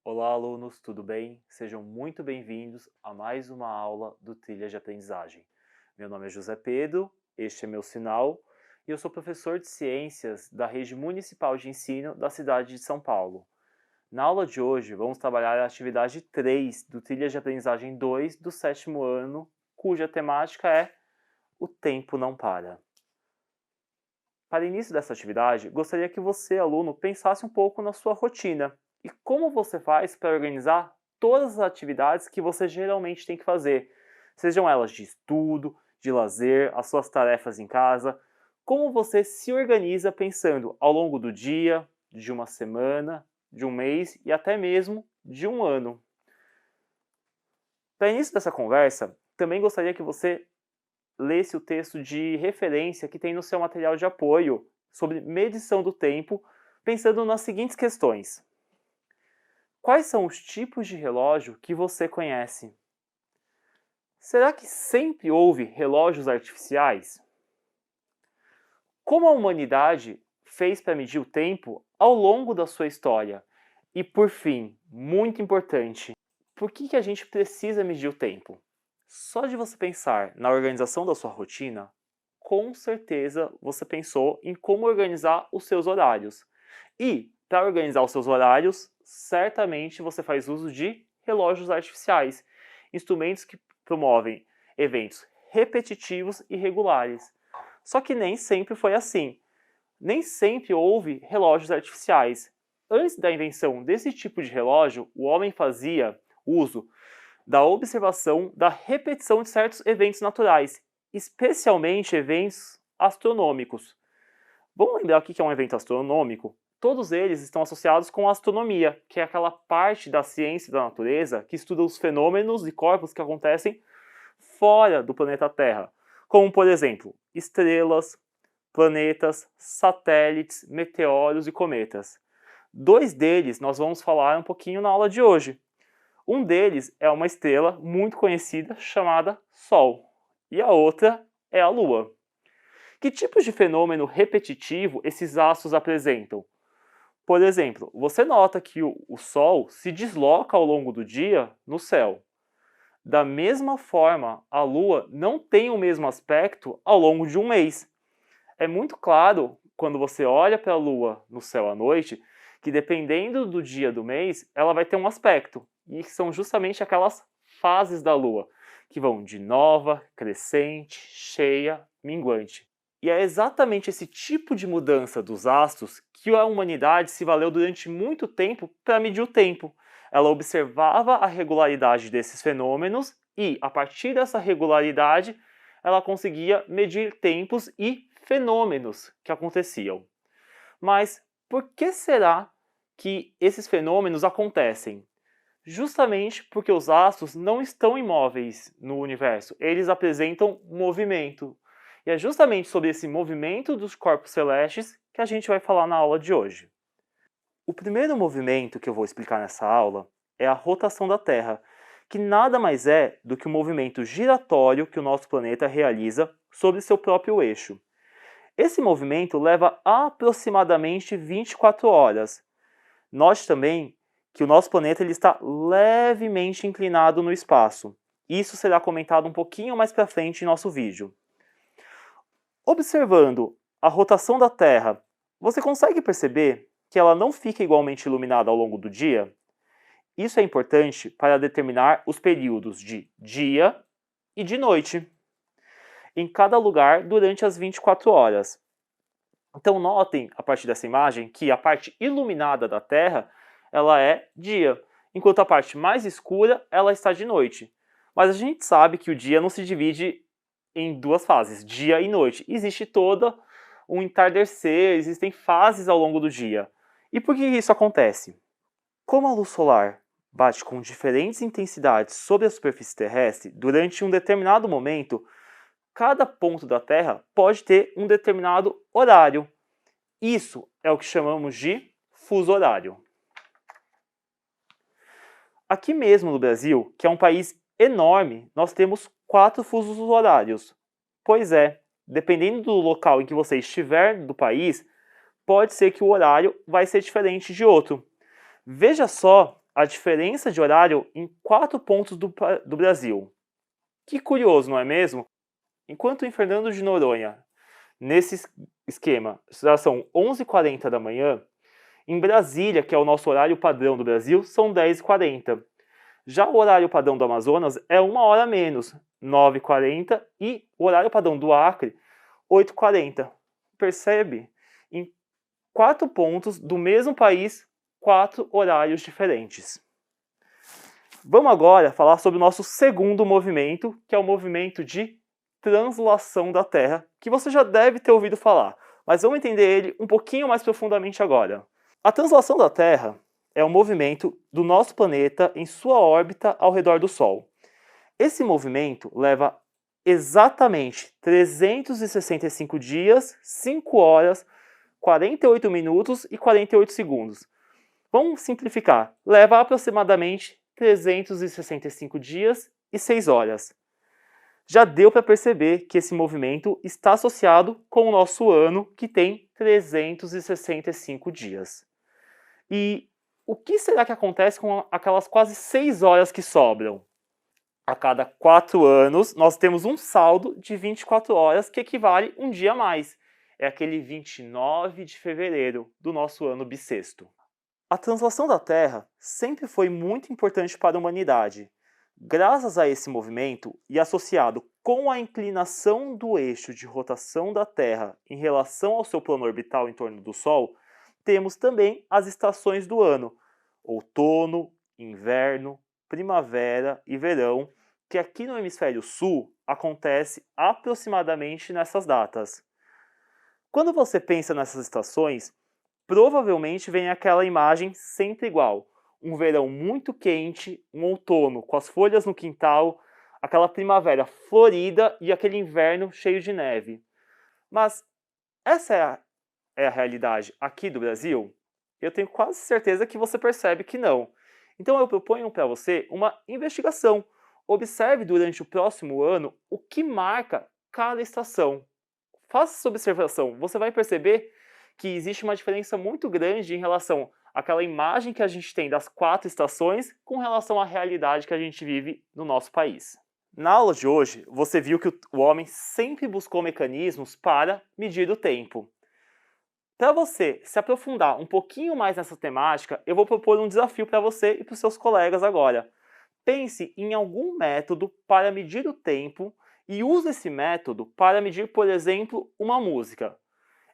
Olá, alunos, tudo bem? Sejam muito bem-vindos a mais uma aula do Trilha de Aprendizagem. Meu nome é José Pedro, este é meu sinal e eu sou professor de Ciências da Rede Municipal de Ensino da cidade de São Paulo. Na aula de hoje, vamos trabalhar a atividade 3 do Trilha de Aprendizagem 2 do 7º ano, cuja temática é O Tempo Não Para. Para início dessa atividade, gostaria que você, aluno, pensasse um pouco na sua rotina e como você faz para organizar todas as atividades que você geralmente tem que fazer, sejam elas de estudo, de lazer, as suas tarefas em casa, como você se organiza pensando ao longo do dia, de uma semana, de um mês e até mesmo de um ano. Para início dessa conversa, também gostaria que você lesse o texto de referência que tem no seu material de apoio sobre medição do tempo, pensando nas seguintes questões. Quais são os tipos de relógio que você conhece? Será que sempre houve relógios artificiais? Como a humanidade fez para medir o tempo ao longo da sua história? E por fim, muito importante, por que a gente precisa medir o tempo? Só de você pensar na organização da sua rotina, com certeza você pensou em como organizar os seus horários. E, para organizar os seus horários, certamente você faz uso de relógios artificiais, instrumentos que promovem eventos repetitivos e regulares. Só que nem sempre foi assim. Nem sempre houve relógios artificiais. Antes da invenção desse tipo de relógio, o homem fazia uso da observação da repetição de certos eventos naturais, especialmente eventos astronômicos. Vamos lembrar o que é um evento astronômico? Todos eles estão associados com a astronomia, que é aquela parte da ciência da natureza que estuda os fenômenos e corpos que acontecem fora do planeta Terra, como, por exemplo, estrelas, planetas, satélites, meteoros e cometas. Dois deles nós vamos falar um pouquinho na aula de hoje. Um deles é uma estrela muito conhecida chamada Sol, e a outra é a Lua. Que tipos de fenômeno repetitivo esses astros apresentam? Por exemplo, você nota que o Sol se desloca ao longo do dia no céu. Da mesma forma, a Lua não tem o mesmo aspecto ao longo de um mês. É muito claro, quando você olha para a Lua no céu à noite, que dependendo do dia do mês, ela vai ter um aspecto. E são justamente aquelas fases da Lua, que vão de nova, crescente, cheia, minguante. E é exatamente esse tipo de mudança dos astros que a humanidade se valeu durante muito tempo para medir o tempo. Ela observava a regularidade desses fenômenos e, a partir dessa regularidade, ela conseguia medir tempos e fenômenos que aconteciam. Mas por que será que esses fenômenos acontecem? Justamente porque os astros não estão imóveis no universo, eles apresentam movimento. E é justamente sobre esse movimento dos corpos celestes que a gente vai falar na aula de hoje. O primeiro movimento que eu vou explicar nessa aula é a rotação da Terra, que nada mais é do que o movimento giratório que o nosso planeta realiza sobre seu próprio eixo. Esse movimento leva aproximadamente 24 horas. Note também que o nosso planeta ele está levemente inclinado no espaço. Isso será comentado um pouquinho mais para frente em nosso vídeo. Observando a rotação da Terra, você consegue perceber que ela não fica igualmente iluminada ao longo do dia? Isso é importante para determinar os períodos de dia e de noite em cada lugar durante as 24 horas. Então notem, a partir dessa imagem, que a parte iluminada da Terra ela é dia, enquanto a parte mais escura ela está de noite. Mas a gente sabe que o dia não se divide em duas fases, dia e noite. Existe todo um entardecer, existem fases ao longo do dia. E por que isso acontece? Como a luz solar bate com diferentes intensidades sobre a superfície terrestre durante um determinado momento, cada ponto da Terra pode ter um determinado horário. Isso é o que chamamos de fuso horário. Aqui mesmo no Brasil, que é um país enorme, nós temos 4 fusos horários. Pois é, dependendo do local em que você estiver do país, pode ser que o horário vai ser diferente de outro. Veja só a diferença de horário em 4 pontos do Brasil. Que curioso, não é mesmo? Enquanto em Fernando de Noronha, nesse esquema, já são 11h40 da manhã, em Brasília, que é o nosso horário padrão do Brasil, são 10h40. Já o horário padrão do Amazonas é 1 hora menos, 9h40, e o horário padrão do Acre, 8h40. Percebe? Em 4 pontos do mesmo país, 4 horários diferentes. Vamos agora falar sobre o nosso segundo movimento, que é o movimento de translação da Terra, que você já deve ter ouvido falar, mas vamos entender ele um pouquinho mais profundamente agora. A translação da Terra é o movimento do nosso planeta em sua órbita ao redor do Sol. Esse movimento leva exatamente 365 dias, 5 horas, 48 minutos e 48 segundos. Vamos simplificar. Leva aproximadamente 365 dias e 6 horas. Já deu para perceber que esse movimento está associado com o nosso ano, que tem 365 dias. E o que será que acontece com aquelas quase 6 horas que sobram? A cada 4 anos, nós temos um saldo de 24 horas que equivale um dia a mais. É aquele 29 de fevereiro do nosso ano bissexto. A translação da Terra sempre foi muito importante para a humanidade. Graças a esse movimento e associado com a inclinação do eixo de rotação da Terra em relação ao seu plano orbital em torno do Sol, temos também as estações do ano: outono, inverno, primavera e verão, que aqui no hemisfério sul acontece aproximadamente nessas datas. Quando você pensa nessas estações, provavelmente vem aquela imagem sempre igual: um verão muito quente, um outono com as folhas no quintal, aquela primavera florida e aquele inverno cheio de neve. Mas essa é a realidade aqui do Brasil? Eu tenho quase certeza que você percebe que não. Então eu proponho para você uma investigação. Observe durante o próximo ano o que marca cada estação. Faça essa observação, você vai perceber que existe uma diferença muito grande em relação àquela imagem que a gente tem das 4 estações com relação à realidade que a gente vive no nosso país. Na aula de hoje, você viu que o homem sempre buscou mecanismos para medir o tempo. Para você se aprofundar um pouquinho mais nessa temática, eu vou propor um desafio para você e para os seus colegas agora. Pense em algum método para medir o tempo e use esse método para medir, por exemplo, uma música.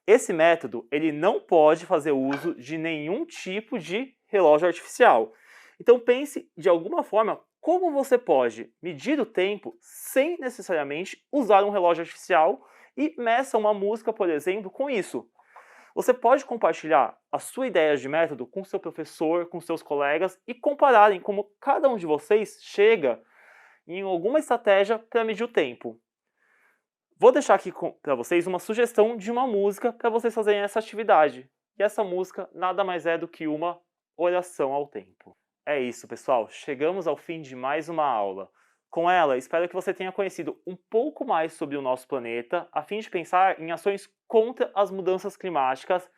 Esse método ele não pode fazer uso de nenhum tipo de relógio artificial. Então pense de alguma forma como você pode medir o tempo sem necessariamente usar um relógio artificial e meça uma música, por exemplo, com isso. Você pode compartilhar a sua ideia de método com seu professor, com seus colegas e compararem como cada um de vocês chega em alguma estratégia para medir o tempo. Vou deixar aqui para vocês uma sugestão de uma música para vocês fazerem essa atividade. E essa música nada mais é do que uma oração ao tempo. É isso, pessoal. Chegamos ao fim de mais uma aula. Com ela, espero que você tenha conhecido um pouco mais sobre o nosso planeta, a fim de pensar em ações contra as mudanças climáticas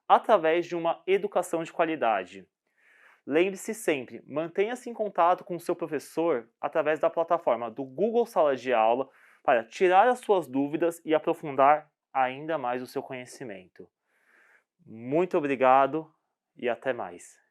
através de uma educação de qualidade. Lembre-se sempre, mantenha-se em contato com o seu professor através da plataforma do Google Sala de Aula para tirar as suas dúvidas e aprofundar ainda mais o seu conhecimento. Muito obrigado e até mais.